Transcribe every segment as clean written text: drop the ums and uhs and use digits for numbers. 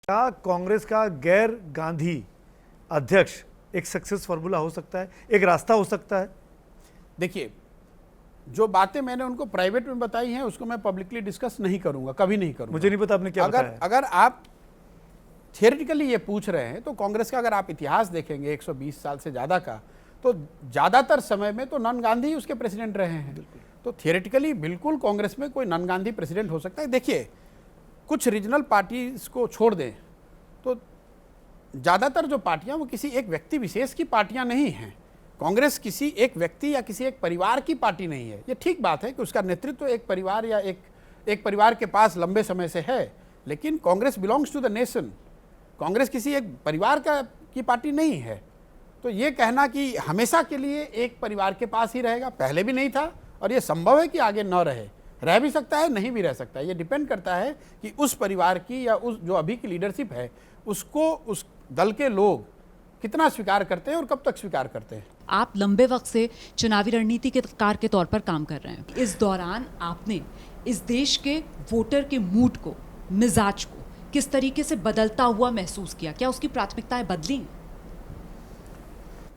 क्या कांग्रेस का गैर गांधी अध्यक्ष एक सक्सेस फार्मूला हो सकता है, एक रास्ता हो सकता है? देखिए, जो बातें मैंने उनको प्राइवेट में बताई हैं उसको मैं पब्लिकली डिस्कस नहीं करूंगा, कभी नहीं करूंगा। मुझे नहीं पता आपने क्या बताया। अगर आप थियोरेटिकली ये पूछ रहे हैं तो कांग्रेस का अगर आप इतिहास देखेंगे 120 साल से ज़्यादा का, तो ज़्यादातर समय में तो नन गांधी उसके प्रेसिडेंट रहे हैं। तो थियोरेटिकली बिल्कुल कांग्रेस में कोई नन गांधी प्रेसिडेंट हो सकता है। देखिए, कुछ रीजनल पार्टीज को छोड़ दें तो ज़्यादातर जो पार्टियां वो किसी एक व्यक्ति विशेष की पार्टियां नहीं हैं। कांग्रेस किसी एक व्यक्ति या किसी एक परिवार की पार्टी नहीं है। ये ठीक बात है कि उसका नेतृत्व एक परिवार या एक परिवार के पास लंबे समय से है, लेकिन Congress belongs to the nation. Congress किसी एक परिवार की पार्टी नहीं है। तो ये कहना कि हमेशा के लिए एक परिवार के पास ही रहेगा, पहले भी नहीं था और ये संभव है कि आगे न रह भी सकता है, नहीं भी रह सकता है। ये डिपेंड करता है कि उस परिवार की या उस जो अभी की लीडरशिप है उसको उस दल के लोग कितना स्वीकार करते हैं और कब तक स्वीकार करते हैं। आप लंबे वक्त से चुनावी रणनीति के कार के तौर पर काम कर रहे हैं। इस दौरान आपने इस देश के वोटर के मूड को, मिजाज को किस तरीके से बदलता हुआ महसूस किया? क्या उसकी प्राथमिकताएं बदली?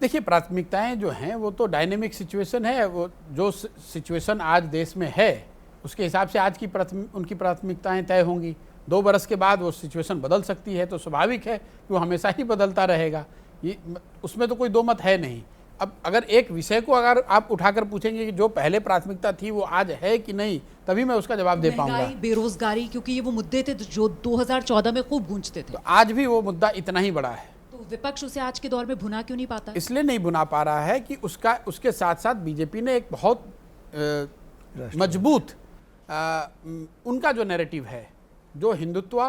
देखिए, प्राथमिकताएं जो हैं वो तो डायनेमिक सिचुएशन है। वो जो सिचुएशन आज देश में है उसके हिसाब से आज की उनकी प्राथमिकताएं तय होंगी। 2 बरस के बाद वो सिचुएशन बदल सकती है, तो स्वाभाविक है कि वो हमेशा ही बदलता रहेगा। ये उसमें तो कोई दो मत है नहीं। अब अगर एक विषय को अगर आप उठाकर पूछेंगे कि जो पहले प्राथमिकता थी वो आज है कि नहीं, तभी मैं उसका जवाब दे पाऊंगा। बेरोजगारी, क्योंकि ये वो मुद्दे थे जो 2014 में खूब गूंजते थे। तो आज भी वो मुद्दा इतना ही बड़ा है। तो विपक्ष उसे आज के दौर में भुना क्यों नहीं पाता? इसलिए नहीं भुना पा रहा है कि उसके साथ साथ बीजेपी ने एक बहुत मजबूत उनका जो नैरेटिव है, जो हिंदुत्व,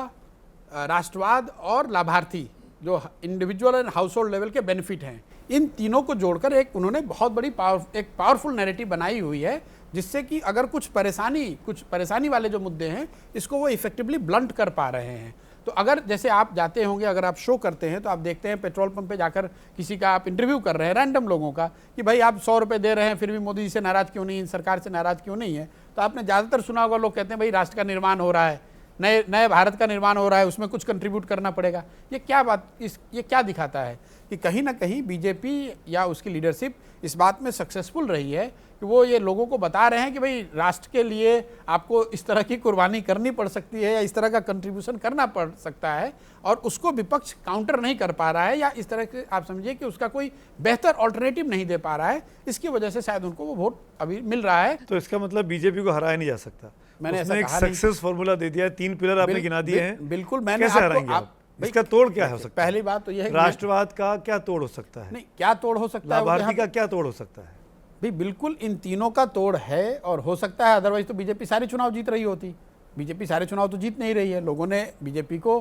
राष्ट्रवाद और लाभार्थी, जो individual and house hold level के बेनिफिट हैं, इन तीनों को जोड़कर एक उन्होंने बहुत बड़ी एक पावरफुल नैरेटिव बनाई हुई है, जिससे कि अगर कुछ परेशानी वाले जो मुद्दे हैं इसको वो इफेक्टिवली ब्लंट कर पा रहे हैं। तो अगर जैसे आप जाते होंगे, अगर आप शो करते हैं तो आप देखते हैं पेट्रोल पंप पे जाकर किसी का आप इंटरव्यू कर रहे हैं, रैंडम लोगों का, कि भाई आप 100 रुपये दे रहे हैं फिर भी मोदी जी से नाराज़ क्यों नहीं, सरकार से नाराज़ क्यों नहीं है? तो आपने ज़्यादातर सुना होगा, लोग कहते हैं भाई राष्ट्र का निर्माण हो रहा है, नए भारत का निर्माण हो रहा है, उसमें कुछ कंट्रीब्यूट करना पड़ेगा। ये क्या दिखाता है कि कहीं ना कहीं बीजेपी या उसकी लीडरशिप इस बात में सक्सेसफुल रही है कि वो ये लोगों को बता रहे हैं कि भाई राष्ट्र के लिए आपको इस तरह की कुर्बानी करनी पड़ सकती है या इस तरह का कंट्रीब्यूशन करना पड़ सकता है, और उसको विपक्ष काउंटर नहीं कर पा रहा है या इस तरह के आप समझिए कि उसका कोई बेहतर ऑल्टरनेटिव नहीं दे पा रहा है। इसकी वजह से शायद उनको वो वोट अभी मिल रहा है। तो इसका मतलब बीजेपी को हराया नहीं जा सकता। मैंने ऐसा एक सक्सेस फार्मूला दे दिया है, 3 पिलर आपने गिना दिए हैं। बिल्कुल, मैंने कैसे हराएंगे आप? इसका तोड़ क्या हो सकता है? पहली बात तो यह है राष्ट्रवाद का क्या तोड़ हो सकता है? नहीं, क्या तोड़ हो सकता है? लाभार्थी का क्या तोड़ हो सकता है? भाई बिल्कुल इन तीनों का तोड़ है और हो सकता है, अदरवाइज तो बीजेपी सारे चुनाव जीत रही होती। बीजेपी सारे चुनाव तो जीत नहीं रही है। लोगों ने बीजेपी को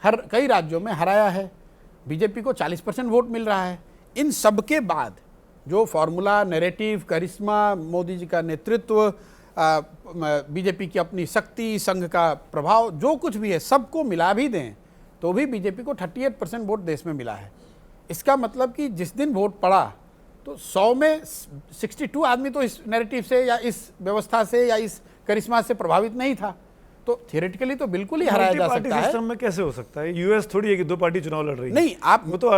कई राज्यों में हराया है। बीजेपी को 40% वोट मिल रहा है। इन सब के बाद जो फॉर्मूला, नैरेटिव, करिश्मा, मोदी जी का नेतृत्व, बीजेपी की अपनी शक्ति, संघ का प्रभाव, जो कुछ भी है सबको मिला भी दें तो भी बीजेपी को 38% वोट देश में मिला है। इसका मतलब कि जिस दिन वोट पड़ा तो 100 में 62 आदमी तो इस नैरेटिव से या इस व्यवस्था से या इस करिश्मा से प्रभावित नहीं था। तो थियोरेटिकली तो बिल्कुल ही हराया जा सकता है। सिस्टम में कैसे हो सकता है? यूएस थोड़ी है कि 2 पार्टी चुनाव लड़ रही है। नहीं, आप वो तो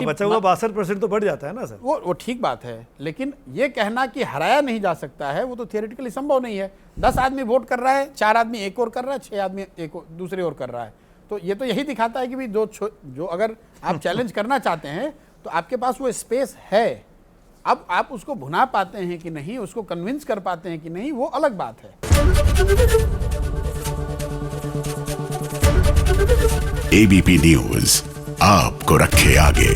बचा हुआ 62% तो बढ़ जाता है ना सर। वो ठीक बात है, लेकिन ये कहना कि हराया नहीं जा सकता है वो तो थियोरेटिकली संभव नहीं है। 10 आदमी वोट कर रहा है, 4 आदमी एक और कर रहा है, 6 आदमी एक दूसरे और कर रहा है। तो ये तो यही दिखाता है कि भाई जो अगर आप चैलेंज करना चाहते हैं तो आपके पास वो स्पेस है। अब आप उसको भुना पाते हैं कि नहीं, उसको कन्विंस कर पाते हैं कि नहीं, वो अलग बात है। एबीपी न्यूज आपको रखे आगे।